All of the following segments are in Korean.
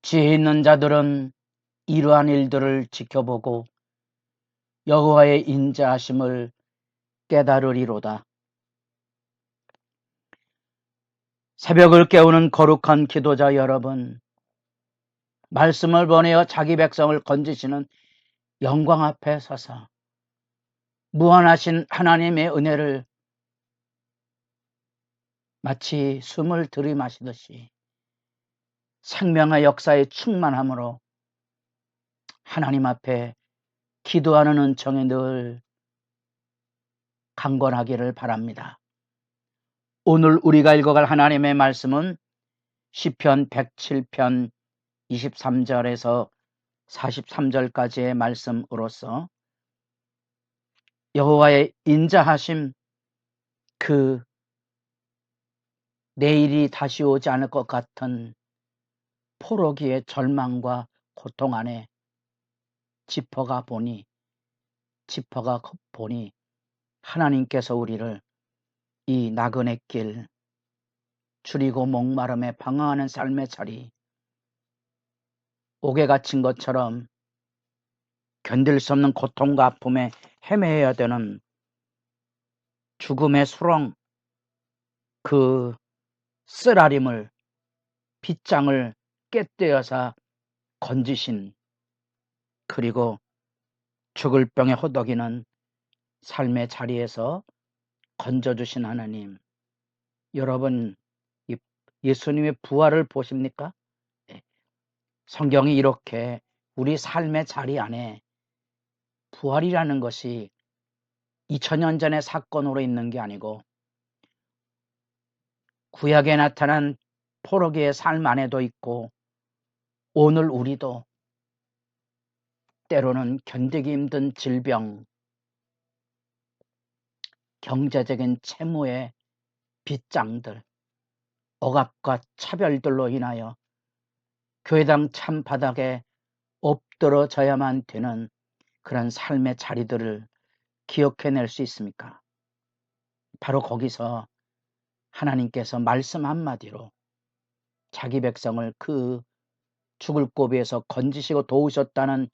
지혜 있는 자들은 이러한 일들을 지켜보고 여호와의 인자하심을 깨달으리로다. 새벽을 깨우는 거룩한 기도자 여러분, 말씀을 보내어 자기 백성을 건지시는 영광 앞에 서서 무한하신 하나님의 은혜를 마치 숨을 들이마시듯이 생명의 역사에 충만함으로 하나님 앞에 기도하는 은총이 늘 강건하기를 바랍니다. 오늘 우리가 읽어갈 하나님의 말씀은 시편 107편 23절에서 43절까지의 말씀으로서 여호와의 인자하심, 그 내일이 다시 오지 않을 것 같은 포로기의 절망과 고통 안에 짚어가 보니 하나님께서 우리를 이 나그네 길, 줄이고 목마름에 방황하는 삶의 자리, 옥에 갇힌 것처럼 견딜 수 없는 고통과 아픔에 헤매야 되는 죽음의 수렁, 그 쓰라림을, 빗장을 깨뜨려서 건지신, 그리고 죽을 병에 허덕이는 삶의 자리에서 건져주신 하나님, 여러분 예수님의 부활을 보십니까? 성경이 이렇게 우리 삶의 자리 안에 부활이라는 것이 2000년 전의 사건으로 있는 게 아니고 구약에 나타난 포로기의 삶 안에도 있고, 오늘 우리도 때로는 견디기 힘든 질병, 경제적인 채무의 빗장들, 억압과 차별들로 인하여 교회당 참바닥에 엎드러져야만 되는 그런 삶의 자리들을 기억해낼 수 있습니까? 바로 거기서 하나님께서 말씀 한마디로 자기 백성을 그 죽을 고비에서 건지시고 도우셨다는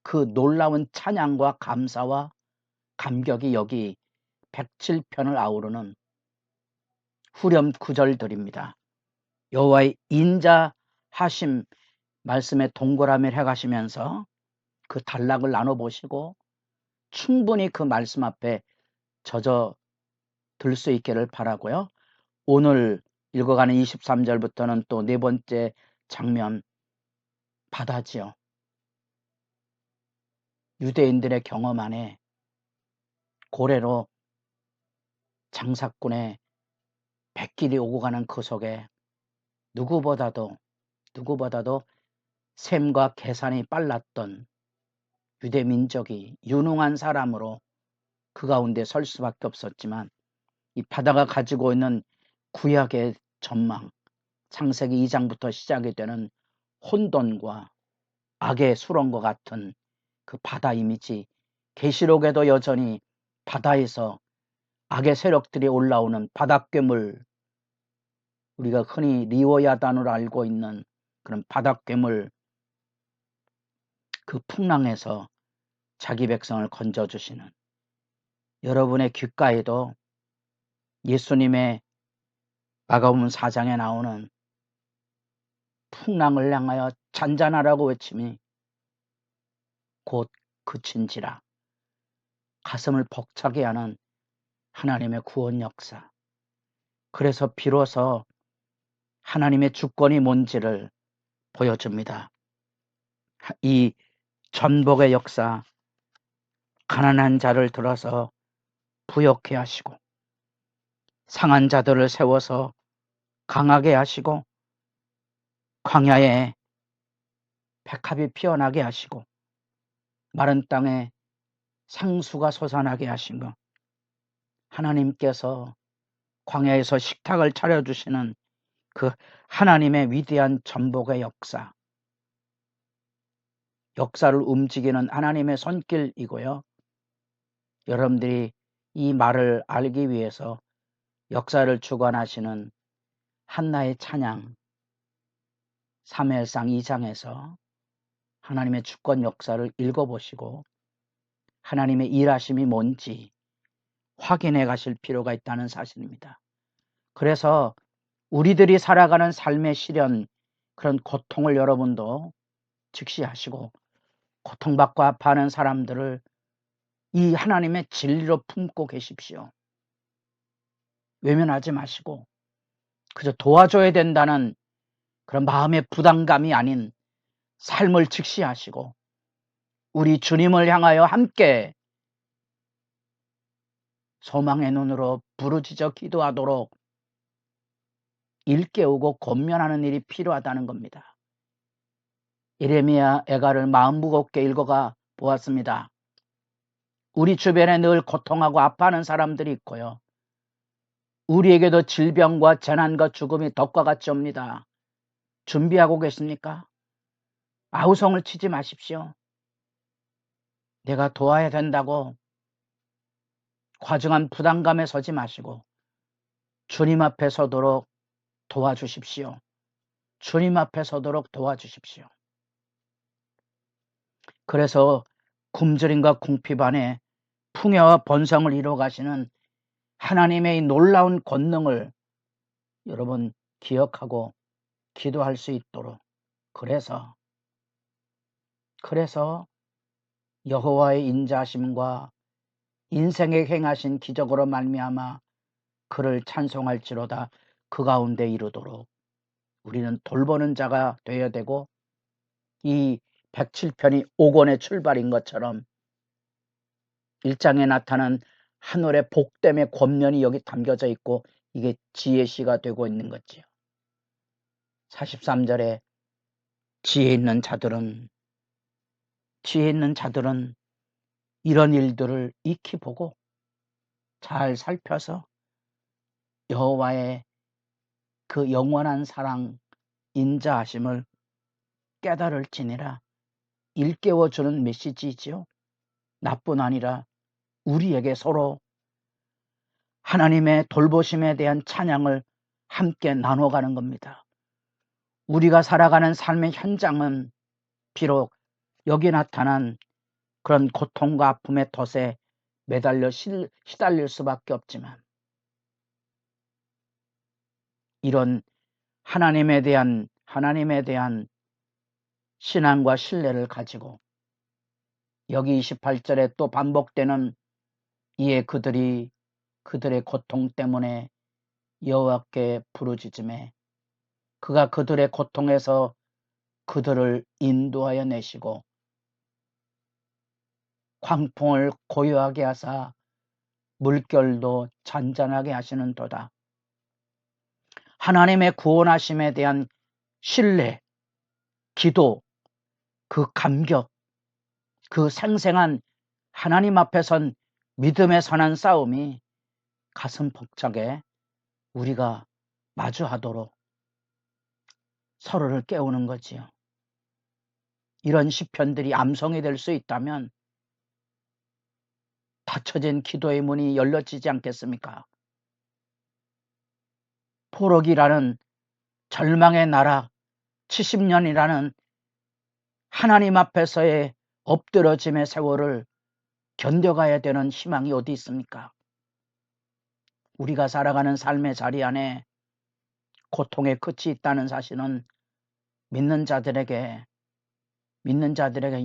그 놀라운 찬양과 감사와 감격이 여기 107편을 아우르는 후렴 구절들입니다. 여호와의 인자하심 말씀에 동그라미를 해가시면서 그 단락을 나눠보시고 충분히 그 말씀 앞에 젖어 들 수 있기를 바라고요. 오늘 읽어가는 23절부터는 또 네 번째 장면, 바다지요. 유대인들의 경험 안에 고래로 장사꾼의 백길이 오고 가는 그 속에 누구보다도 셈과 계산이 빨랐던 유대 민족이 유능한 사람으로 그 가운데 설 수밖에 없었지만, 이 바다가 가지고 있는 구약의 전망, 창세기 2장부터 시작이 되는 혼돈과 악의 수렁과 같은 그 바다 이미지, 계시록에도 여전히 바다에서 악의 세력들이 올라오는 바닷괴물, 우리가 흔히 리워야단으로 알고 있는 그런 바닷괴물, 그 풍랑에서 자기 백성을 건져주시는, 여러분의 귓가에도 예수님의 마가복음 4장에 나오는 풍랑을 향하여 잔잔하라고 외침이 곧 그친지라 가슴을 벅차게 하는 하나님의 구원 역사, 그래서 비로소 하나님의 주권이 뭔지를 보여줍니다. 이 전복의 역사, 가난한 자를 들어서 부욕해 하시고 상한 자들을 세워서 강하게 하시고 광야에 백합이 피어나게 하시고 마른 땅에 상수가 솟아나게 하신 것, 하나님께서 광야에서 식탁을 차려주시는 그 하나님의 위대한 전복의 역사를 움직이는 하나님의 손길이고요. 여러분들이 이 말을 알기 위해서 역사를 주관하시는 한나의 찬양, 사무엘상 2장에서 하나님의 주권 역사를 읽어보시고 하나님의 일하심이 뭔지 확인해 가실 필요가 있다는 사실입니다. 그래서 우리들이 살아가는 삶의 시련, 그런 고통을 여러분도 직시하시고 고통받고 아파하는 사람들을 이 하나님의 진리로 품고 계십시오. 외면하지 마시고 그저 도와줘야 된다는 그런 마음의 부담감이 아닌 삶을 직시하시고 우리 주님을 향하여 함께 소망의 눈으로 부르짖어 기도하도록 일깨우고 권면하는 일이 필요하다는 겁니다. 예레미야 애가를 마음 무겁게 읽어가 보았습니다. 우리 주변에 늘 고통하고 아파하는 사람들이 있고요. 우리에게도 질병과 재난과 죽음이 덕과 같이 옵니다. 준비하고 계십니까? 아우성을 치지 마십시오. 내가 도와야 된다고 과중한 부담감에 서지 마시고 주님 앞에 서도록 도와주십시오. 주님 앞에 서도록 도와주십시오. 그래서 굶주림과 궁핍 안에 풍요와 번성을 이루어 가시는 하나님의 이 놀라운 권능을 여러분 기억하고 기도할 수 있도록 그래서 여호와의 인자하심과 인생에 행하신 기적으로 말미암아 그를 찬송할지로다 그 가운데 이루도록 우리는 돌보는 자가 되어야 되고 이 107편이 옥원의 출발인 것처럼 1장에 나타난 하늘의 복됨의 권면이 여기 담겨져 있고 이게 지혜시가 되고 있는 거지요. 43절에 지혜 있는 자들은 이런 일들을 익히 보고 잘 살펴서 여호와의 그 영원한 사랑 인자하심을 깨달을지니라 일깨워주는 메시지이지요. 나뿐 아니라 우리에게 서로 하나님의 돌보심에 대한 찬양을 함께 나눠가는 겁니다. 우리가 살아가는 삶의 현장은 비록 여기 나타난 그런 고통과 아픔의 덫에 매달려 시달릴 수밖에 없지만 이런 하나님에 대한 신앙과 신뢰를 가지고 여기 28절에 또 반복되는 이에 그들의 고통 때문에 여호와께 부르짖음에 그가 그들의 고통에서 그들을 인도하여 내시고 광풍을 고요하게 하사 물결도 잔잔하게 하시는도다. 하나님의 구원하심에 대한 신뢰, 기도, 그 감격, 그 생생한 하나님 앞에 선 믿음의 선한 싸움이 가슴 벅차게 우리가 마주하도록 서로를 깨우는 거지요. 이런 시편들이 암송이 될 수 있다면 닫혀진 기도의 문이 열려지지 않겠습니까? 포로기라는 절망의 나라 70년이라는 하나님 앞에서의 엎드러짐의 세월을 견뎌가야 되는 희망이 어디 있습니까? 우리가 살아가는 삶의 자리 안에 고통의 끝이 있다는 사실은 믿는 자들에게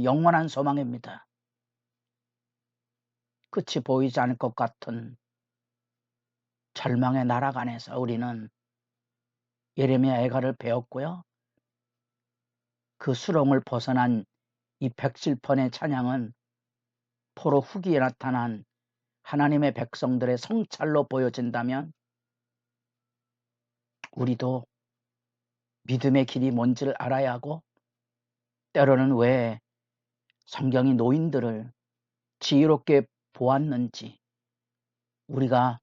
영원한 소망입니다. 끝이 보이지 않을 것 같은 절망의 나락 안에서 우리는 예레미야 애가를 배웠고요. 그 수렁을 벗어난 이 107편의 찬양은 포로 후기에 나타난 하나님의 백성들의 성찰로 보여진다면 우리도 믿음의 길이 뭔지를 알아야 하고 때로는 왜 성경이 노인들을 지혜롭게 보았는지 우리가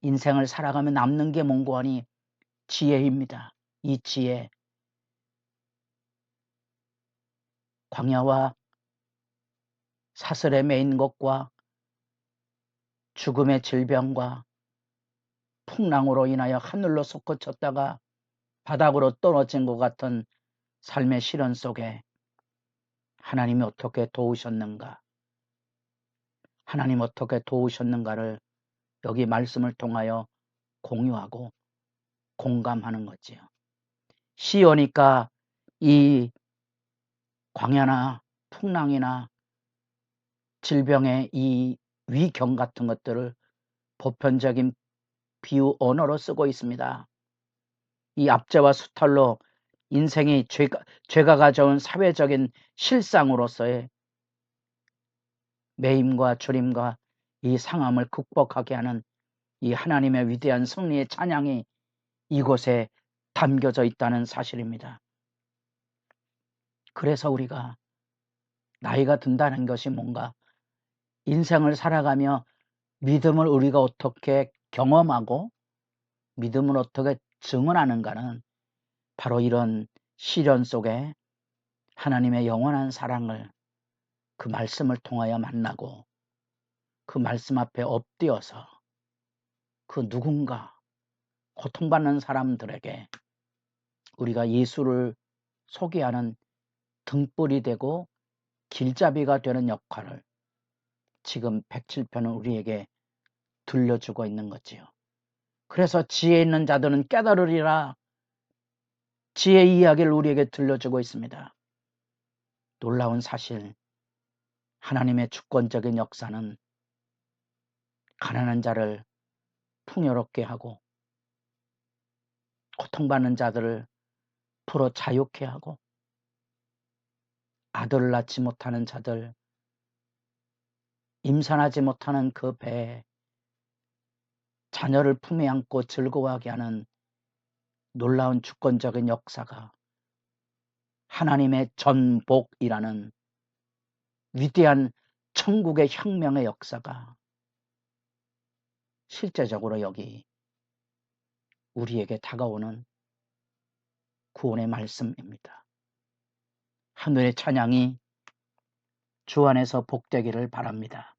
인생을 살아가며 남는 게 뭔고 하니 지혜입니다. 이 지혜 광야와 사슬에 매인 것과 죽음의 질병과 풍랑으로 인하여 하늘로 솟구쳤다가 바닥으로 떨어진 것 같은 삶의 시련 속에 하나님이 어떻게 도우셨는가, 하나님 어떻게 도우셨는가를 여기 말씀을 통하여 공유하고 공감하는 거지요. 시오니까 이 광야나 풍랑이나 질병의 이 위경 같은 것들을 보편적인 비유 언어로 쓰고 있습니다. 이 압제와 수탈로 인생이 죄가 가져온 사회적인 실상으로서의 매임과 주림과 이 상함을 극복하게 하는 이 하나님의 위대한 승리의 찬양이 이곳에 담겨져 있다는 사실입니다. 그래서 우리가 나이가 든다는 것이 뭔가, 인생을 살아가며 믿음을 우리가 어떻게 경험하고 믿음을 어떻게 증언하는가는 바로 이런 시련 속에 하나님의 영원한 사랑을, 그 말씀을 통하여 만나고 그 말씀 앞에 엎드려서 그 누군가 고통받는 사람들에게 우리가 예수를 소개하는 등불이 되고 길잡이가 되는 역할을 지금 107편은 우리에게 들려주고 있는 거지요. 그래서 지혜 있는 자들은 깨달으리라, 지혜의 이야기를 우리에게 들려주고 있습니다. 놀라운 사실, 하나님의 주권적인 역사는 가난한 자를 풍요롭게 하고 고통받는 자들을 풀어 자유케 하고 아들을 낳지 못하는 자들, 임산하지 못하는 그 배에 자녀를 품에 안고 즐거워하게 하는 놀라운 주권적인 역사가 하나님의 전복이라는 위대한 천국의 혁명의 역사가 실제적으로 여기 우리에게 다가오는 구원의 말씀입니다. 하늘의 찬양이 주 안에서 복되기를 바랍니다.